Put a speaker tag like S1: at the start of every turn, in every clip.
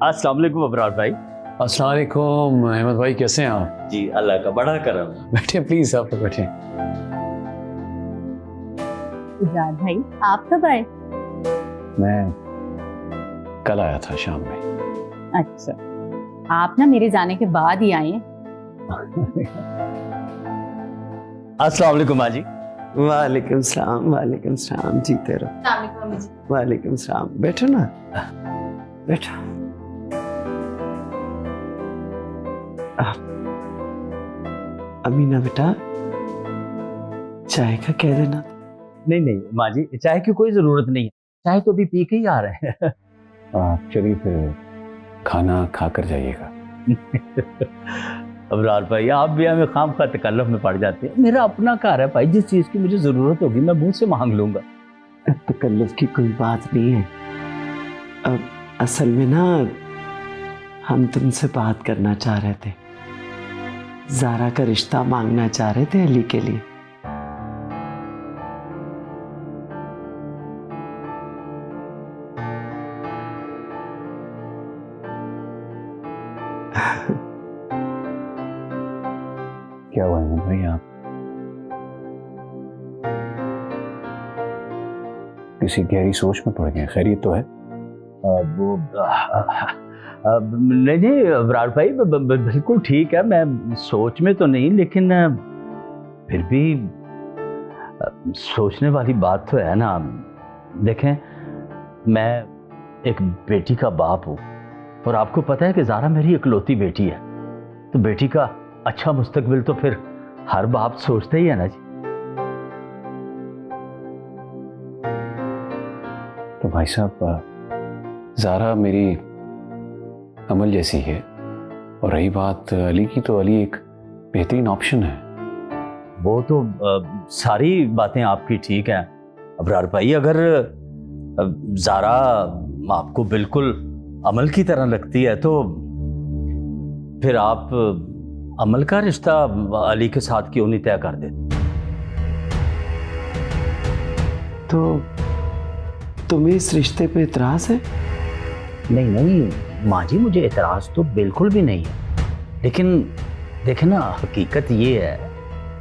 S1: अस्सलाम वालेकुम अबरार भाई।
S2: अस्सलाम वालेकुम अहमद भाई, कैसे हैं आप?
S1: जी अल्लाह का बड़ा करम है।
S2: बैठे प्लीज, आप लोग बैठे।
S3: इजाज़ भाई, आप कब आए?
S2: मैं कल आया था शाम में।
S3: अच्छा, आप ना मेरे जाने के बाद ही आए हैं।
S1: अस्सलाम वालेकुम माँ जी।
S4: वालेकुम सलाम, जीते रहो। वालेकुम सलाम, बैठो ना, बैठो। अमीना बेटा, चाय का कह देना।
S1: नहीं नहीं माँ जी, चाय की कोई जरूरत नहीं है, चाय तो अभी पी के ही आ रहे हैं।
S2: आप चलिए फिर खाना खा कर जाइएगा।
S1: अबरार भाई, आप भी हमें खाम खा तकल्लुफ में पड़ जाते हैं। मेरा अपना घर है भाई, जिस चीज की मुझे जरूरत होगी मैं मुंह से मांग लूंगा।
S4: तकल्लुफ की कोई बात नहीं है। अब असल में ना हम तुमसे बात करना चाह रहे थे, ज़ारा का रिश्ता मांगना चाह रहे थे अली के लिए।
S2: क्या हुआ अहमद भाई, आप किसी गहरी सोच में पड़ गए? खैरियत तो है?
S1: वो नहीं नहीं अबरार भाई, बिल्कुल ठीक है। मैं सोच में तो नहीं, लेकिन फिर भी सोचने वाली बात तो है ना। देखें, मैं एक बेटी का बाप हूँ और आपको पता है कि ज़ारा मेरी इकलौती बेटी है, तो बेटी का अच्छा मुस्तकबिल तो फिर हर बाप सोचता ही है ना जी।
S2: तो भाई साहब, ज़ारा मेरी अमल जैसी है, और रही बात अली की, तो अली एक बेहतरीन ऑप्शन है।
S1: वो तो सारी बातें आपकी ठीक हैं अबरार भाई। अगर ज़ारा आपको बिल्कुल अमल की तरह लगती है तो फिर आप अमल का रिश्ता अली के साथ क्यों नहीं तय कर देते?
S4: तो तुम्हें इस रिश्ते पे इतराज है?
S1: नहीं नहीं माँ जी, मुझे एतराज़ तो बिल्कुल भी नहीं है, लेकिन देखे ना, हकीकत ये है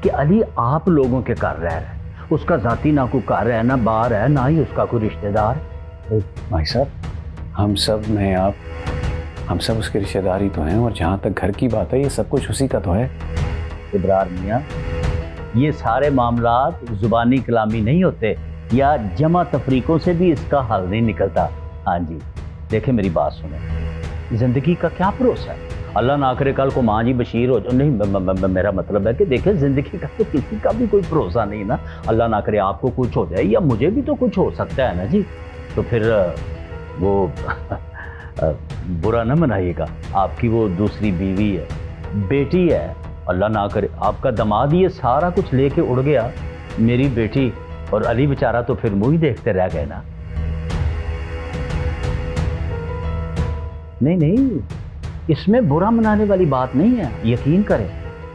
S1: कि अली आप लोगों के घर रह रहा है, उसका ज़ाती ना कोई घर है, ना बाहर है, ना ही उसका कोई रिश्तेदार।
S2: भाई साहब, हम सब, मैं आप, हम सब उसके रिश्तेदार ही तो हैं, और जहाँ तक घर की बात है, ये सब कुछ उसी का तो है।
S1: इब्रार मियाँ, ये सारे मामलात जुबानी कलामी नहीं होते, या जमा तफरीकों से भी इसका हल नहीं निकलता। हाँ जी, देखें मेरी बात सुने, ज़िंदगी का क्या भरोसा है? अल्लाह ना करे कल को माँ जी बशीर हो जाओ। नहीं, मेरा मतलब है कि देखें, ज़िंदगी का तो किसी का भी कोई भरोसा नहीं ना। अल्लाह ना करे आपको कुछ हो जाए, या मुझे भी तो कुछ हो सकता है ना जी। तो फिर वो बुरा न मनाइएगा, आपकी वो दूसरी बीवी है, बेटी है, अल्लाह ना करे आपका दामाद ये सारा कुछ लेके उड़ गया, मेरी बेटी और अली बेचारा तो फिर मुँह ही देखते रह गए ना। नहीं नहीं, इसमें बुरा मनाने वाली बात नहीं है। यकीन करें,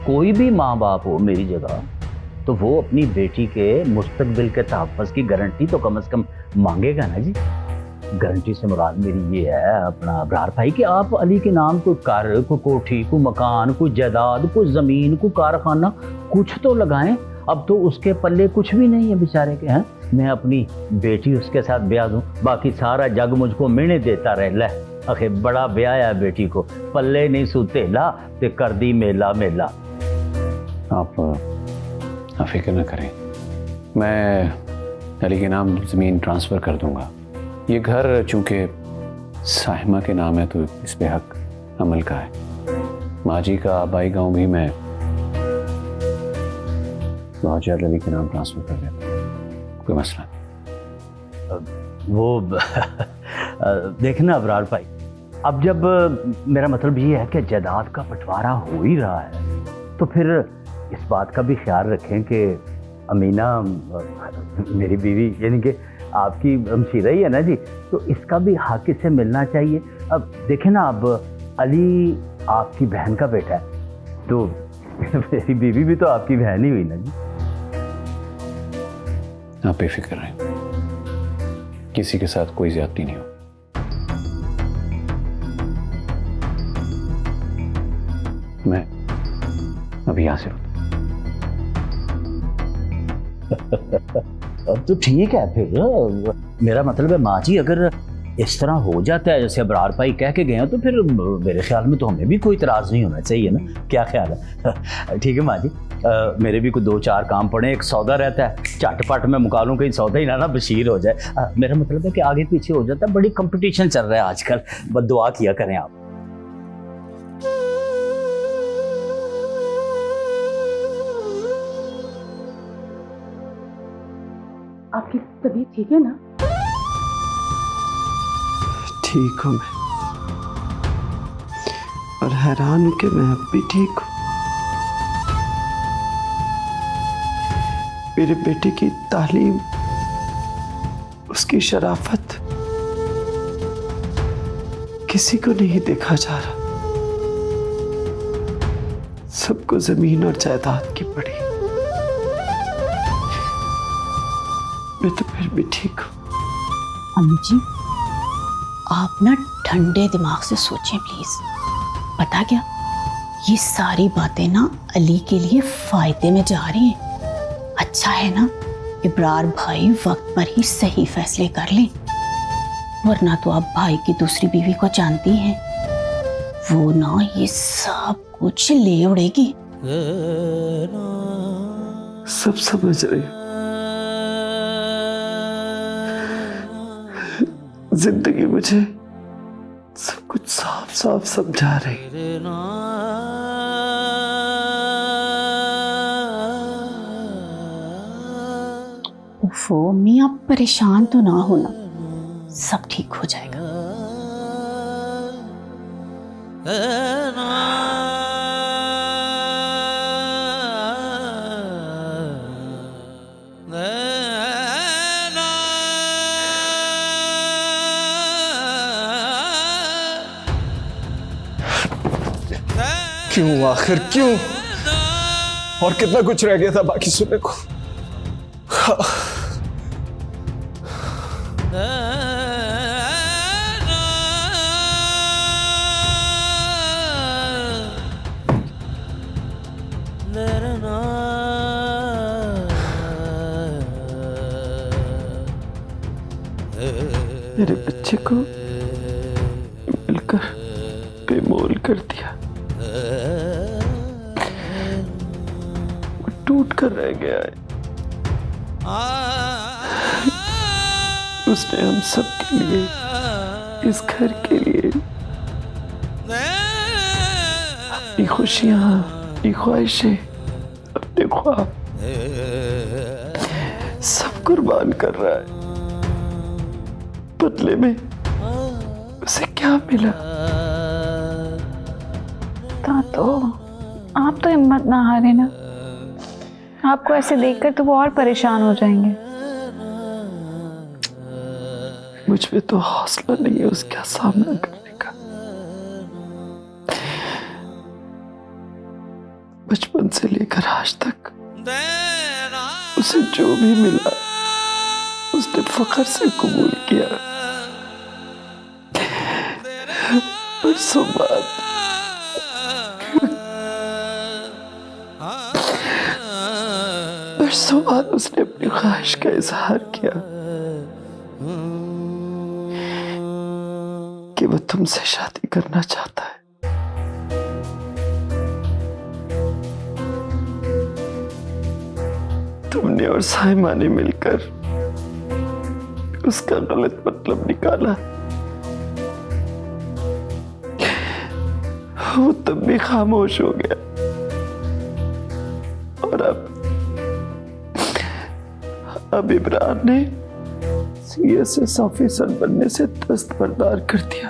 S1: कोई भी माँ बाप हो मेरी जगह, तो वो अपनी बेटी के मुस्तकबिल के तहफ़्फ़ुज़ की गारंटी तो कम से कम मांगेगा ना जी। गारंटी से मुराद मेरी ये है अपना अबरार भाई कि आप अली के नाम कोई घर, कोई कोठी, कोई मकान, कोई जायदाद, कोई ज़मीन, कोई कारखाना कुछ तो लगाएं। अब तो उसके पल्ले कुछ भी नहीं है बेचारे के। हैं, मैं अपनी बेटी उसके साथ ब्याह दूं, बाकी सारा जग मुझको मिलने देता रहे। ले आखिर बड़ा ब्याह है बेटी को, पल्ले नहीं सूते ला ते कर दी मेला मेला।
S2: आप फिक्र न करें, मैं अली के नाम ज़मीन ट्रांसफ़र कर दूंगा। ये घर चूँकि साहिमा के नाम है, तो इस पे हक अमल का है। माँ जी का आबाई गाँव भी मैं बहुत जल्द अली के नाम ट्रांसफ़र कर देता हूँ, कोई मसला नहीं।
S1: वो देखना अबरार भाई, अब जब मेरा मतलब ये है कि जायदाद का बंटवारा हो ही रहा है, तो फिर इस बात का भी ख्याल रखें कि अमीना मेरी बीवी यानी कि आपकी हमशीरा ही है ना जी, तो इसका भी हक इसे मिलना चाहिए। अब देखें ना, अब अली आपकी बहन का बेटा है, तो मेरी बीवी भी तो आपकी बहन ही हुई ना जी।
S2: आप बेफिक्र रहें, किसी के साथ कोई ज्यादती नहीं हो। मैं अभी यहाँ से
S1: अब तो ठीक है फिर। मेरा मतलब है माँ जी, अगर इस तरह हो जाता है जैसे अबरार भाई कह के गए हैं, तो फिर मेरे ख्याल में तो हमें भी कोई इतराज़ नहीं होना चाहिए ना, क्या ख्याल है? ठीक है माँ जी, मेरे भी कोई 2-4 काम पड़े, एक सौदा रहता है, झटपट मैं मुका लूँ, कहीं सौदा ही ना बशीर हो जाए। मेरा मतलब है कि आगे पीछे हो जाता है, बड़ी कंपटीशन चल रहा है आजकल, बस दुआ किया करें आप।
S3: आपकी तबीयत ठीक है ना?
S4: ठीक हूँ मैं, और हैरान हूं कि मैं अब भी ठीक हूँ। मेरे बेटे की तालीम, उसकी शराफत किसी को नहीं देखा जा रहा, सबको जमीन और जायदाद की पड़ी। मैं तो फिर भी ठीक हूँ।
S5: अम्मी जी, आप ना ठंडे दिमाग से सोचें प्लीज। पता क्या, ये सारी बातें ना अली के लिए फायदे में जा रही हैं। अच्छा है ना इब्रार भाई वक्त पर ही सही फैसले कर लें, वरना तो आप भाई की दूसरी बीवी को जानती हैं, वो ना ये सब कुछ ले उड़ेगी।
S4: सब समझ रही हूँ। जिंदगी मुझे सब कुछ साफ साफ समझा रही।
S5: ओफो अम्मी, आप परेशान तो ना होना, सब ठीक हो जाएगा।
S6: क्यों आखिर क्यों? और कितना कुछ रह गया था बाकी सुनने को।
S4: मेरे बच्चे को मिलकर बेमोल कर दिया, वो टूट कर रह गया है। उसने हम सब के लिए, इस घर के लिए अपनी खुशियां, अपनी ख्वाहिशें, अपने ख्वाब सब कुर्बान कर रहा है। बदले में उसे क्या मिला?
S7: तो आप तो हिम्मत ना हारे ना, आपको ऐसे देखकर तो वो और परेशान हो जाएंगे।
S4: मुझ में तो हौसला नहीं है उसका सामना करने का। बचपन से लेकर आज तक उसे जो भी मिला उसने फख्र से कबूल किया। बरसों बाद उसने अपनी ख्वाहिश का इजहार किया कि वो तुमसे शादी करना चाहता है। तुमने और साइमा ने मिलकर उसका गलत मतलब निकाला। वो तब भी खामोश हो गया, और अब इब्रार ने CSS ऑफिसर बनने से दस्तबरदार कर दिया।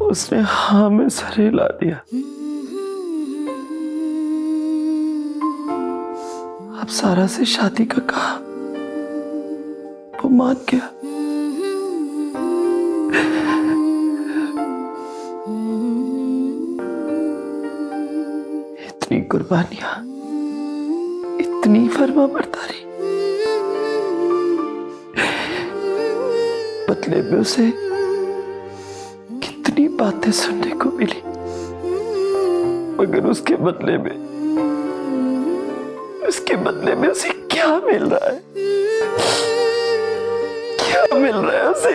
S4: उसने हाँ में सर हिला दिया। अब सारा से शादी का कहा, वो मान गया। इतनी कुर्बानियां, इतनी फर्माबरदारी, बदले में उसे कितनी बातें सुनने को मिली, मगर उसके बदले में उसे क्या मिल रहा है? क्या मिल रहा है उसे?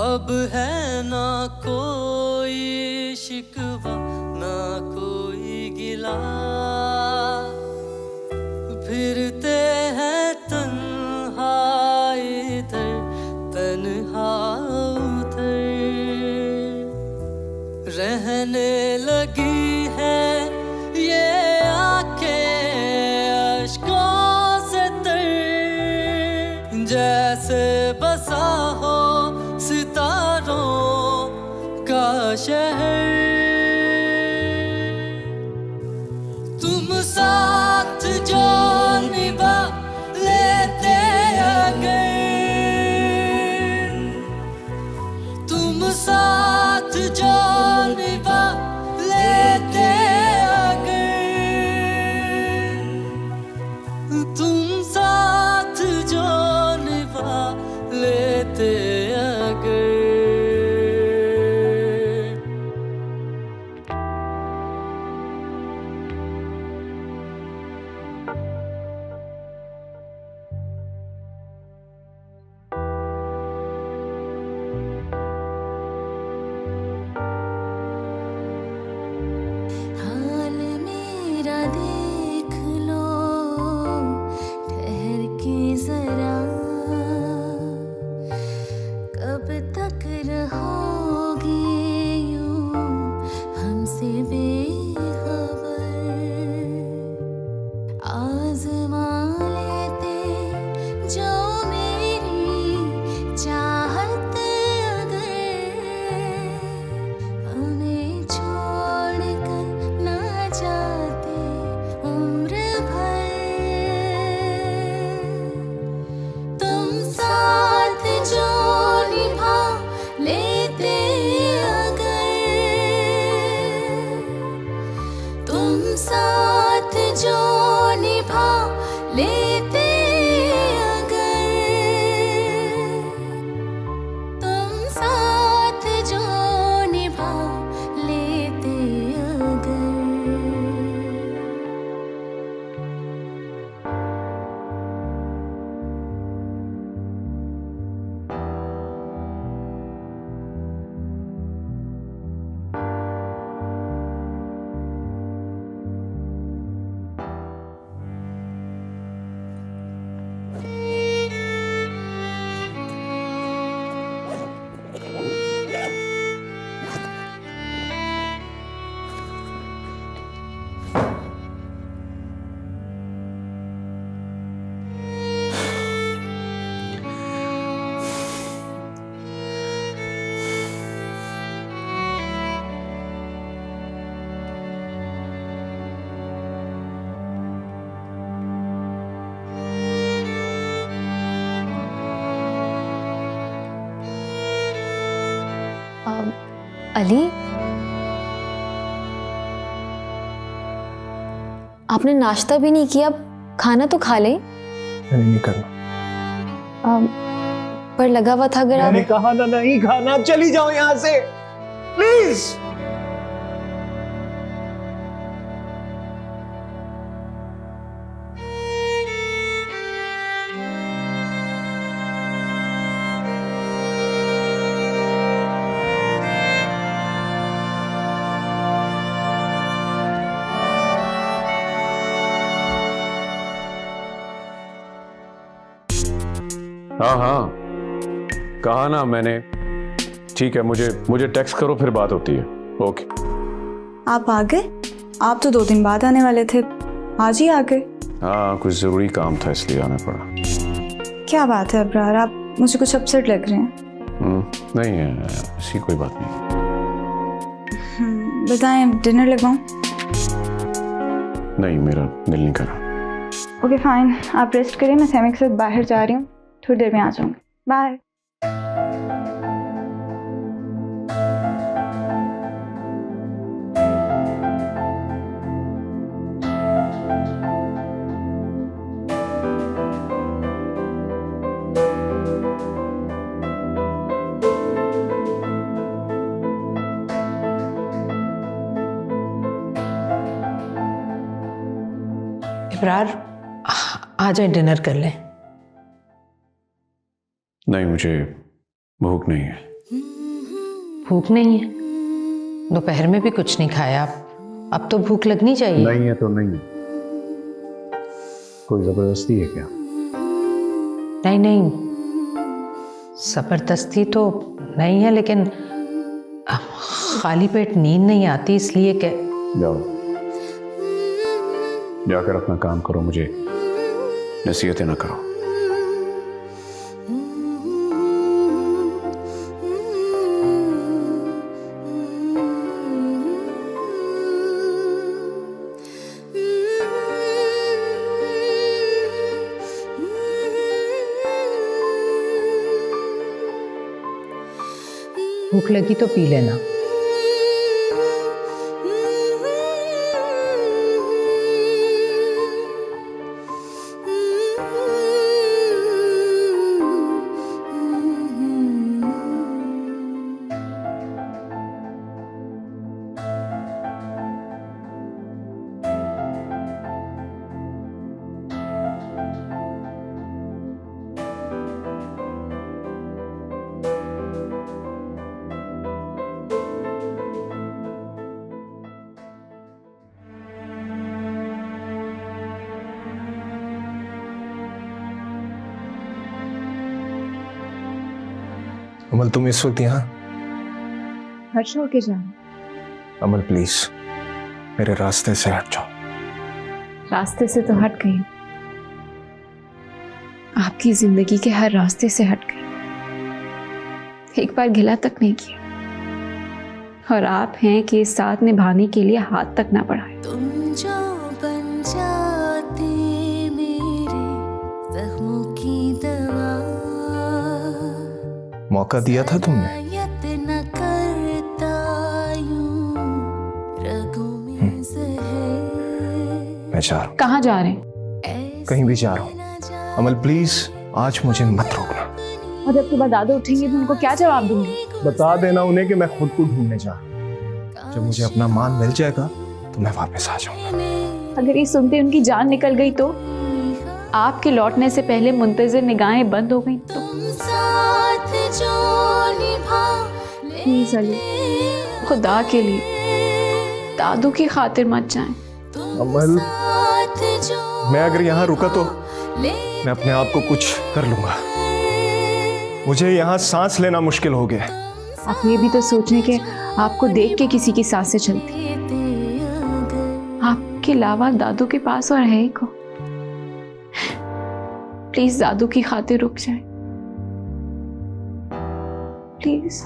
S8: अब है ना कोई शिकवा ना कोई गिला, फिरते हैं तन्हा इधर तन्हा उधर, रहने लगी है ये आंखें अश्कों से तर, जैसे बसा हो सितारों का शहर। तुम साथ जो निभा लेते अगर, तुम साथ जो निभा लेते अगर, तुम साथ जो निभा लेते अगर। हाल मेरा देख लो ठहर के जरा, कब तक रहोगे यूं हमसे बेखबर, आज़मा लेते जो मेरी चाहत अगर, हमें छोड़ कर ना जाते उम्र भर। तुम साथ जो निभा लेते अगर, तुम साथ जो निभा लेते अगर, तुम साथ जो निभा लेते अगर।
S9: अली, आपने नाश्ता भी नहीं किया, खाना तो खा ले।
S6: नहीं करना।
S9: पर लगा हुआ था अगर
S6: मैंने कहा ना नहीं खाना, चली जाओ यहां से प्लीज।
S2: हाँ हाँ, कहा ना मैंने। ठीक है, मुझे टेक्स्ट करो, फिर बात होती है। ओके।
S7: आप आ गए? आप तो 2 दिन बाद आने वाले थे, आज ही आ गए।
S2: हाँ, कुछ ज़रूरी काम था इसलिए आना पड़ा।
S7: क्या बात है अब्रार, आप मुझे कुछ अपसेट लग रहे हैं।
S2: नहीं है, ऐसी कोई बात नहीं।
S7: बताएं, डिनर लगवाऊं?
S2: नहीं, मेरा दिल नहीं करा।
S7: ओके फाइन, आप रेस्ट करिए, मैं सैमी के साथ बाहर जा रही हूँ, थोड़ी देर में आ जाऊंगी। बाय।
S10: इब्रार आ जाए, डिनर कर लें।
S2: नहीं, मुझे भूख नहीं है।
S10: भूख नहीं है? दोपहर में भी कुछ नहीं खाया आप, अब तो भूख लगनी चाहिए।
S2: नहीं है तो नहीं है। कोई जबरदस्ती है क्या?
S10: नहीं नहीं, जबरदस्ती तो नहीं है, लेकिन खाली पेट नींद नहीं आती, इसलिए कि
S2: जाओ, जाकर अपना काम करो, मुझे नसीहतें ना करो।
S10: भूख लगी तो पी लेना।
S6: अमल, तुम इस वक्त यहाँ?
S7: हर्ष होके जाना।
S6: अमल प्लीज, मेरे रास्ते से हट जाओ।
S7: रास्ते से तो हट गई, आपकी जिंदगी के हर रास्ते से हट गई, एक बार गिला तक नहीं किया, और आप हैं कि साथ निभाने के लिए हाथ तक ना बढ़ाए।
S8: तुम जो बन जाते मेरे जख्मों की दवा,
S6: मौका दिया था तुमने।
S8: यत्न करता यूं रगों में जहर।
S6: मैं जा रहा हूँ।
S7: कहाँ जा रहे हैं?
S6: कहीं भी जा रहा हूँ। अमल प्लीज, आज मुझे मत रोकना।
S7: और जब सुबह दादा उठेंगे तो उनको क्या जवाब दूंगी?
S6: बता देना उन्हें कि मैं खुद को ढूंढने जा रहा हूँ। जब मुझे अपना मान मिल जाएगा तो मैं वापस आ जाऊंगा।
S7: अगर ये सुनते उनकी जान निकल गई तो? आपके लौटने से पहले मुंतजिर निगाहें बंद हो गई तो? प्लीज अली, खुदा के लिए दादू की खातिर मत जाएं।
S6: अमल, मैं अगर यहाँ रुका तो मैं अपने आप को कुछ कर लूंगा। मुझे यहाँ सांस लेना मुश्किल हो गया।
S7: आप ये भी तो सोचें कि आपको देख के किसी की सांसें चलती, आपके अलावा दादू के पास और है ही को। प्लीज दादू की खातिर रुक जाएं, प्लीज।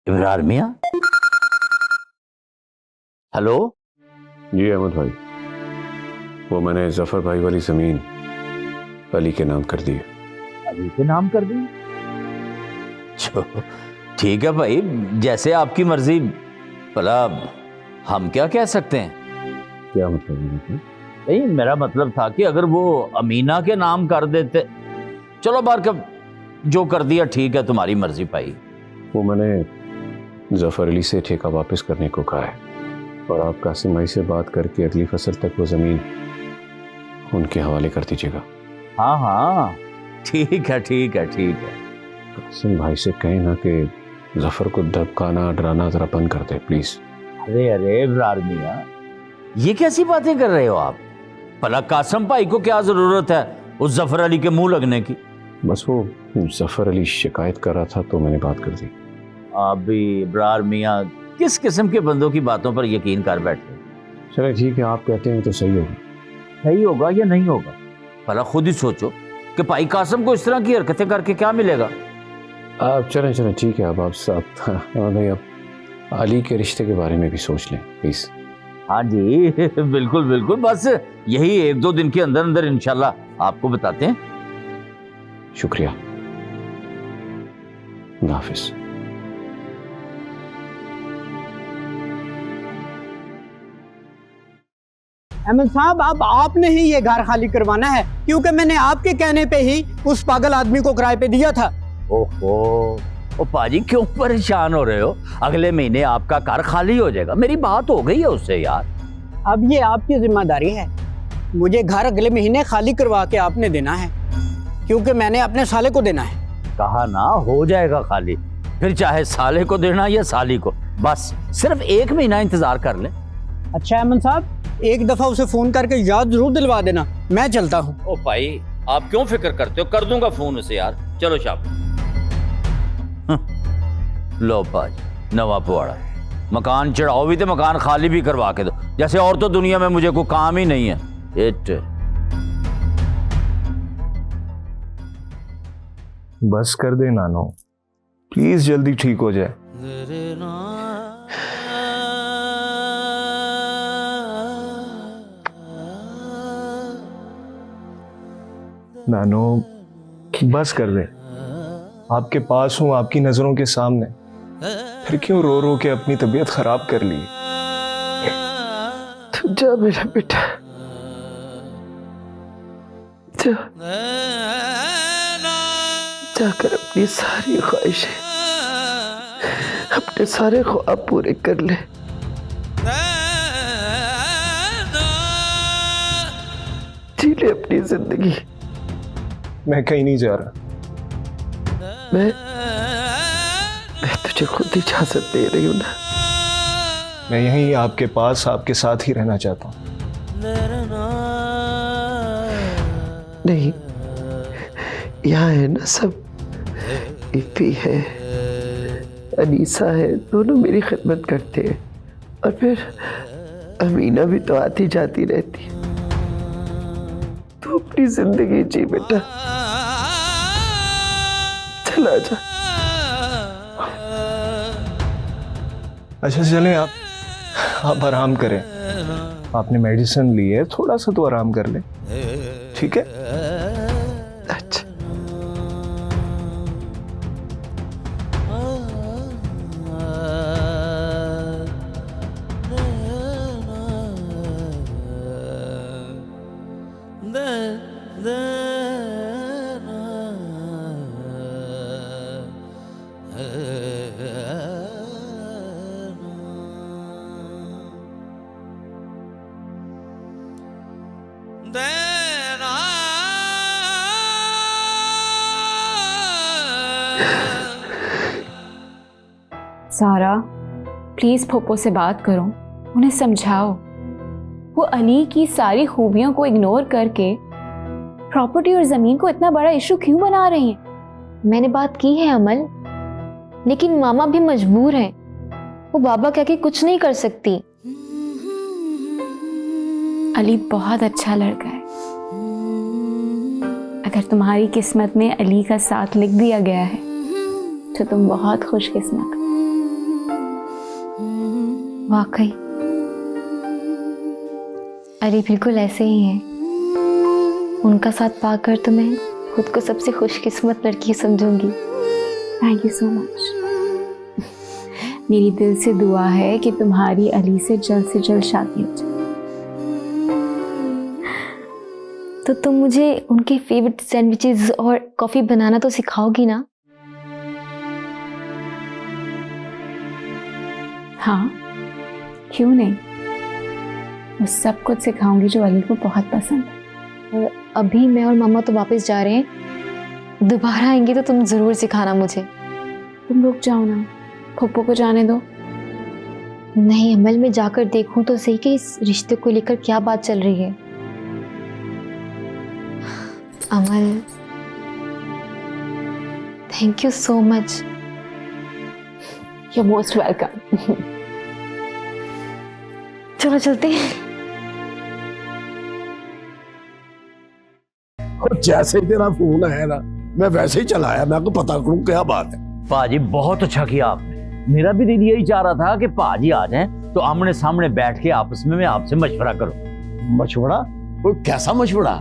S1: इब्रार मियां? हेलो?
S2: जी अहमद भाई, वो मैंने जफर भाई वाली जमीन अली के नाम कर दी है।
S1: अली के नाम कर दी? ठीक है भाई, जैसे आपकी मर्जी। भला हम क्या कह सकते हैं?
S2: क्या मतलब?
S1: नहीं, मेरा मतलब था कि अगर वो अमीना के नाम कर देते। चलो बार कब जो कर दिया ठीक है, तुम्हारी मर्जी भाई।
S2: वो मैंने जफर अली से ठेका वापस करने को कहा है, और आप कासिम भाई से बात करके अगली फसल तक वो जमीन उनके हवाले कर दीजिएगा।
S1: हाँ हाँ, ठीक है ठीक है ठीक है।
S2: कासिम भाई से कहें ना कि जफर को धमकाना डराना जरा बंद कर दे प्लीज।
S1: अरे अरे इब्रार मियां, ये कैसी बातें कर रहे हो आप? भला कासिम भाई को क्या जरूरत है उस जफर अली के मुंह लगने की?
S2: बस वो जफर अली शिकायत कर रहा था तो मैंने बात कर दी।
S1: अभी इब्रार मियां किस किस्म के बंदों की बातों पर यकीन कर बैठे?
S2: चले ठीक है, आप कहते हैं तो सही होगा।
S1: सही होगा या नहीं होगा, भला खुद ही सोचो कि भाई कासिम को इस तरह की हरकतें करके क्या मिलेगा।
S2: आप चलें चलें ठीक है, अब आप साथ भाई आप अली के रिश्ते के बारे में भी सोच लें प्लीज।
S1: हाँ जी बिल्कुल बिल्कुल, बस यही 1-2 दिन के अंदर अंदर इंशाल्लाह आपको बताते हैं।
S2: शुक्रिया, हाफिज।
S11: अहमद साहब अब आपने ही ये घर खाली करवाना है, क्योंकि मैंने आपके कहने पे ही उस पागल आदमी को किराए पे दिया था।
S1: ओहो, ओ पाजी क्यों परेशान हो रहे हो? अगले महीने आपका घर खाली हो जाएगा, मेरी बात हो गई है उससे यार।
S11: अब ये आपकी जिम्मेदारी है, मुझे घर अगले महीने खाली करवा के आपने देना है, क्योंकि मैंने अपने साले को देना है।
S1: कहा ना हो जाएगा खाली, फिर चाहे साले को देना या साली को, बस सिर्फ 1 महीना इंतजार कर ले।
S11: अच्छा अहमद साहब, एक दफा उसे फोन करके याद जरूर दिलवा देना। मैं चलता हूँ।
S1: ओ भाई आप क्यों फिक्र करते हो, कर दूंगा फोन उसे यार। चलो शाबाश। लो पाजी नवा पुआड़ा, मकान चढ़ाओ भी तो मकान खाली भी करवा के दो, जैसे और तो दुनिया में मुझे कोई काम ही नहीं है।
S6: बस कर दे नानो, प्लीज जल्दी ठीक हो जाए। नानो बस कर दे, आपके पास हूं, आपकी नजरों के सामने, फिर क्यों रो रो के अपनी तबीयत खराब कर ली?
S4: तू जा मेरा बेटा, जा, जाकर अपनी सारी ख्वाहिशें, अपने सारे ख्वाब पूरे कर ले। जी ले अपनी जिंदगी।
S6: मैं कहीं नहीं जा रहा।
S4: मैं तुझे खुद इजाजत दे रही हूं ना।
S6: मैं यहीं आपके पास, आपके साथ ही रहना चाहता हूँ।
S4: नहीं, यहाँ है ना सब, इफ़ी है, अनीसा है, दोनों मेरी खिदमत करते हैं, और फिर अमीना भी तो आती जाती रहती है। तू अपनी जिंदगी जी बेटा, चला जा।
S6: अच्छा चलें, आप आराम करें, आपने मेडिसिन ली है, थोड़ा सा तो आराम कर ले, ठीक है?
S4: अच्छा।
S7: सारा प्लीज फूफो से बात करो, उन्हें समझाओ। वो अली की सारी खूबियों को इग्नोर करके प्रॉपर्टी और जमीन को इतना बड़ा इशू क्यों बना रही हैं?
S9: मैंने बात की है अमल, लेकिन मामा भी मजबूर हैं। वो बाबा कह के कुछ नहीं कर सकती।
S7: अली बहुत अच्छा लड़का है, अगर तुम्हारी किस्मत में अली का साथ लिख दिया गया है तो तुम बहुत खुशकिस्मत हो। वाकई
S9: अली बिल्कुल ऐसे ही हैं। उनका साथ पाकर तो मैं खुद को सबसे खुशकिस्मत लड़की समझूंगी।
S7: Thank you so much. मेरी दिल से दुआ है कि तुम्हारी अली से जल्द शादी हो जाए।
S9: तो तुम मुझे उनके फेवरेट सैंडविचेस और कॉफी बनाना तो सिखाओगी ना?
S7: हाँ, क्यों नहीं, मैं सब कुछ सिखाऊंगी जो अली को बहुत पसंद है।
S9: और अभी मैं और मामा तो वापस जा रहे हैं, दोबारा आएंगे तो तुम जरूर सिखाना मुझे।
S7: तुम रुक जाओ ना, फूफो को जाने दो।
S9: नहीं अमल, मैं जाकर देखूं तो सही कि इस रिश्ते को लेकर क्या बात चल रही है। Amal, thank you so much.
S7: You are most welcome.
S9: चलो चलते हैं।
S12: जैसे ही तेरा फोन आया ना, मैं वैसे ही चला आया, मैं आपको पता करूं क्या बात है।
S1: पाजी बहुत अच्छा किया आपने, मेरा भी दिल यही चाह रहा था कि पाजी आ जाएं तो आमने सामने बैठ के आपस में मैं आपसे मशवरा करूं।
S12: मशवरा? कोई कैसा मशवरा?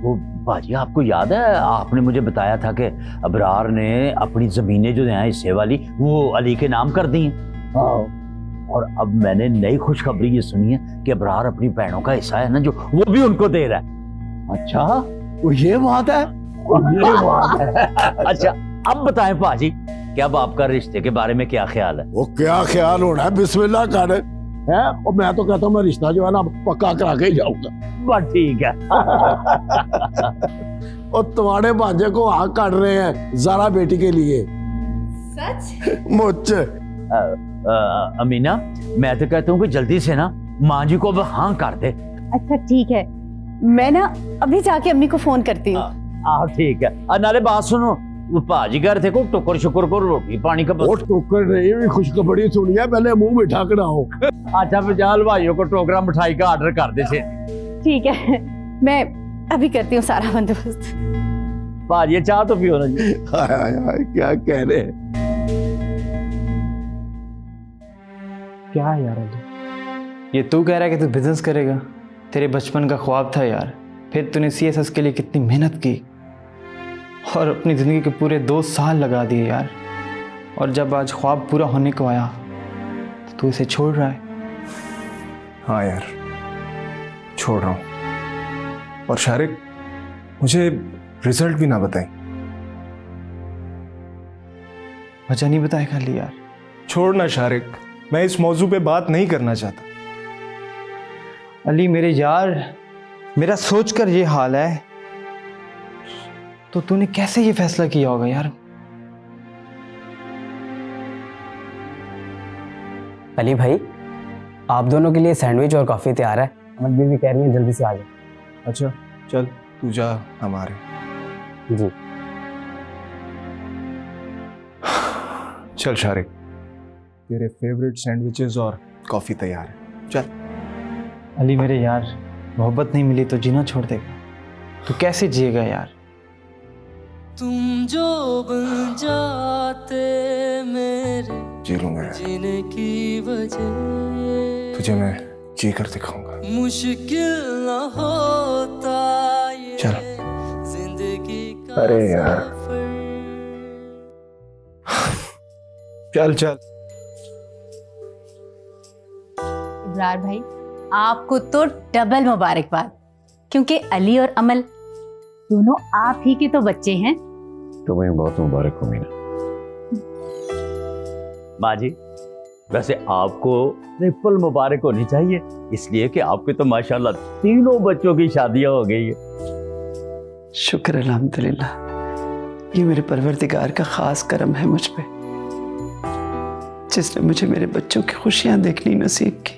S1: वो पाजी आपको याद है, आपने मुझे बताया था कि अबरार ने अपनी जमीनें जो हैं हिस्से वाली वो अली के नाम कर दी हैं।
S12: हाँ,
S1: और अब मैंने नई खुशखबरी ये सुनी है कि अबरार अपनी बहनों का हिस्सा है ना जो, वो भी उनको दे रहा है।
S12: अच्छा वो ये बात है, ये बात है।
S1: अच्छा अब बताएं पाजी, क्या अब आपका रिश्ते के बारे में क्या ख्याल है?
S12: वो क्या ख्याल होना है, बिस्मिल्लाह कर है। और मैं तो कहता हूँ मैं रिश्ता जो है ना पक्का करा के ही जाऊंगा।
S1: बस ठीक है।
S12: और तुम्हारे भांजे को हाँ काट रहे हैं ज़ारा बेटी के लिए।
S5: सच?
S12: मुझे
S1: अमीना, मैं तो कहता हूँ कि जल्दी से ना माँ जी को अब हाँ कर दे।
S5: अच्छा ठीक है, मैं ना अभी जाके अम्मी को फोन करती हूँ।
S1: हाँ ठीक है। नाले बात सुनो, वो पाजी घर थे को टुकर शुक्र को रोटी पानी का
S12: वो टोकर नहीं भी खुशखबरी सुनी है, पहले मुंह में ढकना हो।
S1: अच्छा फिर भाइयों को टोकरा मिठाई का ऑर्डर कर दे से।
S5: ठीक है, मैं अभी करती हूँ सारा बंदोबस्त।
S1: पाजी चाह तो पियो ना जी।
S12: क्या कह रहे हैं?
S13: क्या है यार अली, ये तू कह रहा है कि तू बिजनेस करेगा? तेरे बचपन का ख्वाब था यार, फिर तूने CSS के लिए कितनी मेहनत की और अपनी ज़िंदगी के पूरे 2 साल लगा दिए यार, और जब आज ख्वाब पूरा होने को आया तो तू इसे छोड़ रहा है।
S6: हाँ यार छोड़ रहा हूँ। और शारिक मुझे रिजल्ट भी ना बताएं।
S13: वजह नहीं बताएगा अली यार?
S6: छोड़ना शारिक, मैं इस मौजू पे बात नहीं करना चाहता।
S13: अली मेरे यार, मेरा सोचकर ये हाल है तो तूने कैसे ये फैसला किया होगा यार?
S11: अली भाई, आप दोनों के लिए सैंडविच और कॉफी तैयार है। अमन बीवी कह रही है जल्दी से आ जाओ।
S6: अच्छा चल तू जा हमारे।
S11: जी
S6: चल शारिक, तेरे फेवरेट सैंडविचेस और कॉफी तैयार है, चल।
S13: अली मेरे यार, मोहब्बत नहीं मिली तो जीना छोड़ देगा, तू कैसे जिएगा यार?
S8: तुम जो बन जाते मेरे
S6: जी लूंगा
S8: जीने की वजह,
S6: तुझे मैं जी कर दिखाऊंगा।
S8: मुश्किल न होता ये
S6: चल।
S8: जिंदगी का
S6: अरे यार
S8: सफर।
S6: चल चल।
S5: इब्रार भाई, आपको तो डबल मुबारकबाद, क्योंकि अली और अमल दोनों आप ही के तो बच्चे हैं।
S2: तुम्हें बहुत मुबारक हो मीना।
S1: माँ जी, वैसे आपको ट्रिपल मुबारक होनी चाहिए, इसलिए कि आपके तो माशाल्लाह 3 बच्चों की शादियां हो गई है।
S4: शुक्र अल्हम्दुलिल्लाह, ये मेरे परवरदिगार का खास करम है मुझ पे, जिसने मुझे मेरे बच्चों की खुशियां देखनी नसीब की।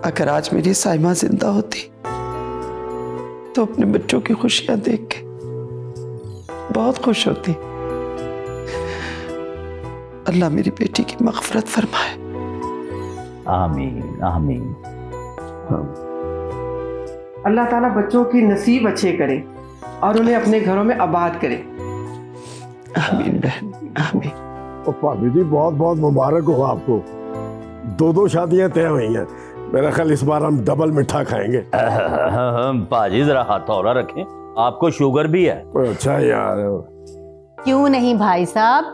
S4: अगर आज मेरी साइमा जिंदा होती तो अपने बच्चों की खुशियां देख के बहुत खुश होती। अल्लाह मेरी बेटी की मग़फ़िरत फरमाए।
S1: आमीन आमीन।
S4: अल्लाह ताला बच्चों की नसीब अच्छे करे और उन्हें अपने घरों में आबाद करे। आमीन बहन, आमीन।
S12: और भाभी जी बहुत बहुत मुबारक हो आपको, 2 शादियां तय हुई हैं। मेरा ख्याल इस बार हम डबल मिठा खाएंगे।
S1: पाजी जरा हथौड़ा रखें, आपको शुगर भी है।
S12: अच्छा यार।
S5: क्यों नहीं भाई साहब,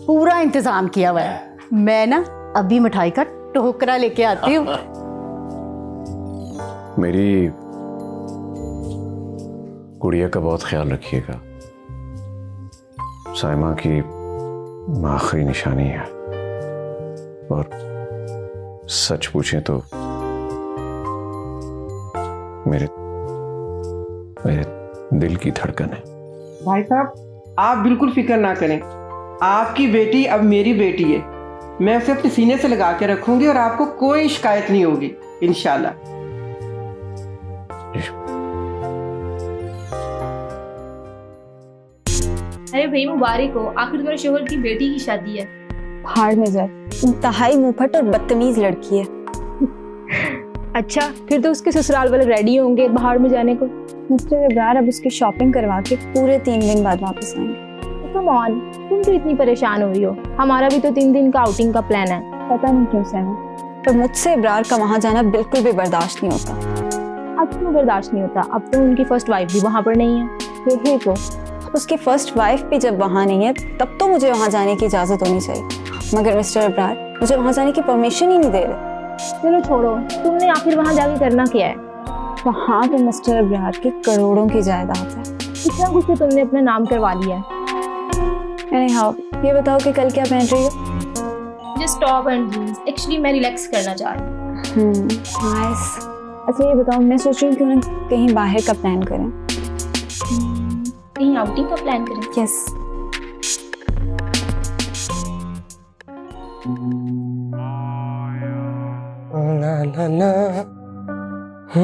S5: पूरा इंतजाम किया हुआ है। मैं ना अभी मिठाई का टोकरा लेके आती हूँ।
S2: मेरी गुड़िया का बहुत ख्याल रखिएगा, साइमा की आखिरी निशानी है, और सच पूछें तो मेरे दिल की धड़कन है।
S4: भाई साहब, आप बिल्कुल फिक्र ना करें, आपकी बेटी अब मेरी बेटी है। मैं उसे अपने सीने से लगा के रखूंगी और आपको कोई शिकायत नहीं होगी इंशाल्लाह।
S7: अरे भाई मुबारक हो, आखिर तुम्हारे शोहर की बेटी की शादी है।
S9: भाड़ में जाए, इंतहाई मुंहफट और बदतमीज लड़की है।
S7: अच्छा, फिर तो उसके ससुराल वाले रेडी होंगे बाहर में जाने को।
S9: मिस्टर इब्रार अब उसकी शॉपिंग करवा के पूरे 3 दिन बाद वापस आएंगे।
S7: कम ऑन, तुम तो इतनी परेशान हो रही हो, हमारा भी तो 3 दिन का आउटिंग का प्लान है।
S9: पता नहीं क्यों सहना, पर मुझसे इब्रार का वहाँ जाना बिल्कुल भी बर्दाश्त नहीं होता।
S7: अब क्यों बर्दाश्त नहीं होता? अब तो उनकी फर्स्ट वाइफ भी वहाँ पर नहीं है।
S9: यही तो, उसकी फर्स्ट वाइफ भी जब वहाँ नहीं है तब तो मुझे वहाँ जाने की इजाज़त होनी चाहिए।
S7: मगर मिस्टर अब्रार मुझे वहाँ जाने की परमिशन ही नहीं दे रहे।
S9: चलो छोड़ो, तुमने आखिर वहाँ जाके करना क्या है?
S7: वहाँ पे मिस्टर अब्रार के करोड़ों की जायदाद है।
S9: इतना कुछ तो तुमने अपने नाम करवा लिया है।
S7: हाँ, ये बताओ कि कल क्या पहन रही हो?
S9: Just top and jeans. Actually मैं रिलैक्स करना चाह रही हूँ।
S7: नाइस। अच्छा ये बताओ, मैं सोच रही हूँ कि उन्हें कहीं बाहर का प्लान करें।
S9: कहीं आउटिंग का प्लान करें?
S7: यस।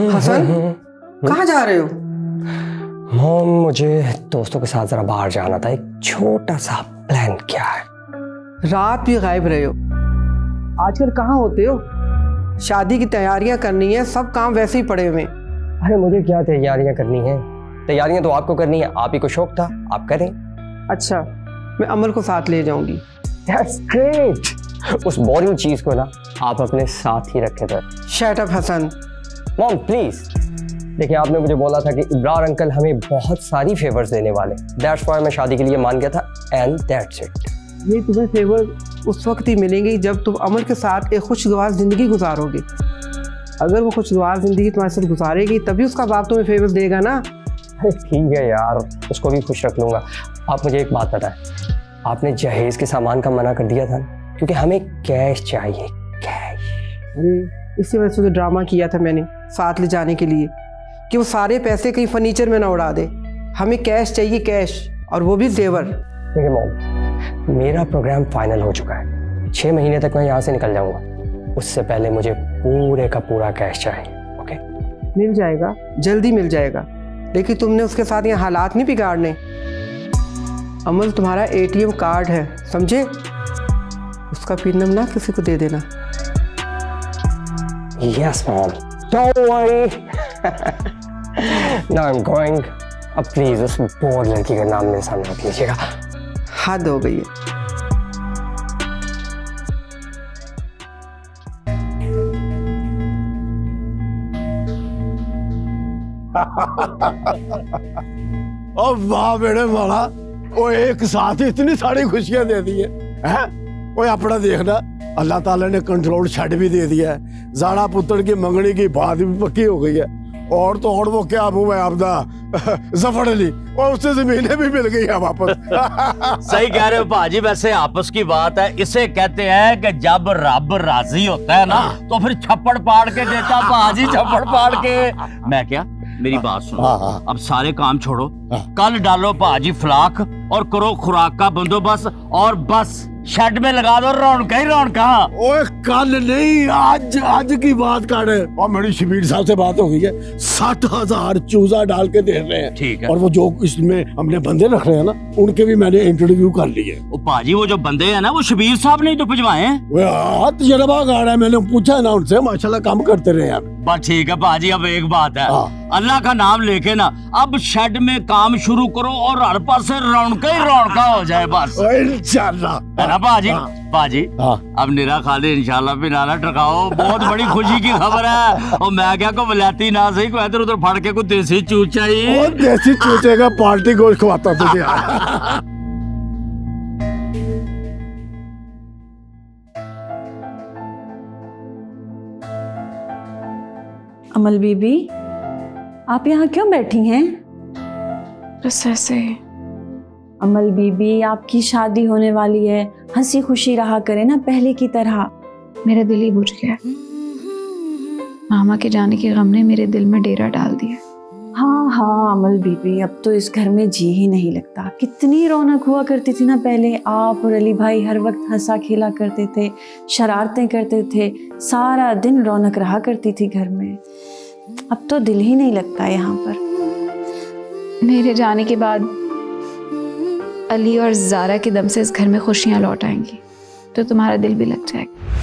S11: हसन, कहाँ जा रहे हो?
S14: मॉम, मुझे दोस्तों के साथ जरा बाहर जाना था, एक छोटा सा प्लान किया है।
S11: रात भी गायब रहे हो। आजकल कहाँ होते हो? शादी की तैयारियां करनी है, सब काम वैसे ही पड़े हुए हैं।
S14: अरे मुझे क्या तैयारियां करनी है? तैयारियां तो आपको करनी है, आप ही को शौक था, आप करें।
S11: अच्छा, मैं अमल को साथ ले जाऊंगी।
S14: That's great। उस बोरिंग चीज को ना आप अपने साथ ही रखे थे।
S11: Shut up Hasan.
S14: Mom please, देखिए आपने मुझे बोला था कि इब्रार अंकल हमें बहुत सारी फेवर्स देने वाले, दैट्स व्हाई मैं शादी के लिए मान गया था, एंड दैट्स इट।
S11: ये तुम्हें फेवर उस वक्त ही मिलेंगे जब तुम अमल के साथ एक खुशगवार जिंदगी गुजारोगे। अगर वो खुशगवार जिंदगी तुम्हारे साथ गुजारेगी तभी उसका बाप तुम्हें फेवर देगा ना।
S14: अरे ठीक है यार, उसको भी खुश रख लूंगा। आप मुझे एक बात बताएं, आपने जहेज के सामान का मना कर दिया था क्योंकि हमें कैश चाहिए, कैश।
S11: अरे इसी वजह से तो ड्रामा किया था मैंने साथ ले जाने के लिए कि वो सारे पैसे कहीं फर्नीचर में ना उड़ा दे। हमें कैश चाहिए, कैश, और वो भी जेवर।
S14: देखिए मॉम, मेरा प्रोग्राम फाइनल हो चुका है, 6 महीने तक मैं यहाँ से निकल जाऊंगा। उससे पहले मुझे पूरे का पूरा कैश चाहिए। ओके?
S11: मिल जाएगा, जल्दी मिल जाएगा, लेकिन तुमने उसके साथ ये हालात नहीं बिगाड़ने। अमल तुम्हारा ATM कार्ड है, समझे? उसका पिन नंबर ना किसी को दे देना।
S14: Yes mom, don't worry। Now I'm going। अब प्लीज उस बोर लड़की का नाम मेरे सामने मत लीजिएगा।
S11: हद हो गई है।
S12: अब वाह बेटे वाला, वो एक साथ ही इतनी सारी खुशियां दे दी है। वो अपना देखना, अल्लाह ताला ने कंट्रोल छड़ भी दे दिया है। जाड़ा पुत्र की मंगनी की बात भी पक्की हो गई है। और तो और वो क्या मुंह है आपदा जफर अली, और उससे जमीनें भी मिल गई है वापस।
S1: सही कह रहे हो भाजी, वैसे आपस की बात है। इसे कहते हैं कि जब रब राजी होता है ना तो फिर छप्पड़ पाड़ के देता भाजी, छप्पड़ पाड़ के। मैं क्या, मेरी बात सुनो, अब सारे काम छोड़ो, कल डालो भाजी फ्लाक और करो खुराक का बंदोबस्त, और बस शेड में लगा दो रौनक ही रौनक।
S12: ओए कल नहीं, आज की बात कर रहे। और मेरी शबीर साहब से बात हो गई है, 60,000 चूजा डाल के दे रहे हैं।
S1: ठीक है।
S12: और वो जो इसमें हमने बंदे रख रहे हैं ना, उनके भी मैंने इंटरव्यू कर लिए।
S1: वो भाजी वो जो बंदे हैं ना, वो शबीर साहब ने तो भिजवाए हैं।
S12: तजर्बा गाड़ा है, मैंने पूछा ना उनसे, माशाल्लाह काम करते रहे हैं।
S1: बस ठीक है भाजी, अब एक बात है, अल्लाह का नाम लेके ना अब शेड में काम शुरू करो और हर पास से रौनक ही रौनक हो जाए बस।
S12: इंशाल्लाह,
S1: है ना भाजी? भाजी अब निरा खाली इंशाल्लाह भी नाना टकाओ, बहुत बड़ी खुशी की खबर है। और मैं क्या को वलायती ना सही को इधर उधर फड़ के को देसी चूचा ही,
S12: देसी चूचे का पार्टी गोश्त खवाता तुझे।
S5: अमल बीबी, आप यहाँ क्यों बैठी हैं?
S7: बस ऐसे।
S5: अमल बीबी, आपकी शादी होने वाली है, हंसी खुशी रहा करे ना पहले की तरह।
S7: मेरा दिल ही बुझ गया। मामा के जाने के गम ने मेरे दिल में डेरा डाल दिया।
S5: हाँ हाँ अमल बीबी, अब तो इस घर में जी ही नहीं लगता। कितनी रौनक हुआ करती थी ना पहले। आप और अली भाई हर वक्त हंसा खेला करते थे, शरारतें करते थे, सारा दिन रौनक रहा करती थी घर में। अब तो दिल ही नहीं लगता यहाँ पर।
S7: मेरे जाने के बाद अली और ज़ारा के दम से इस घर में खुशियाँ लौट आएंगी तो तुम्हारा दिल भी लग जाएगा।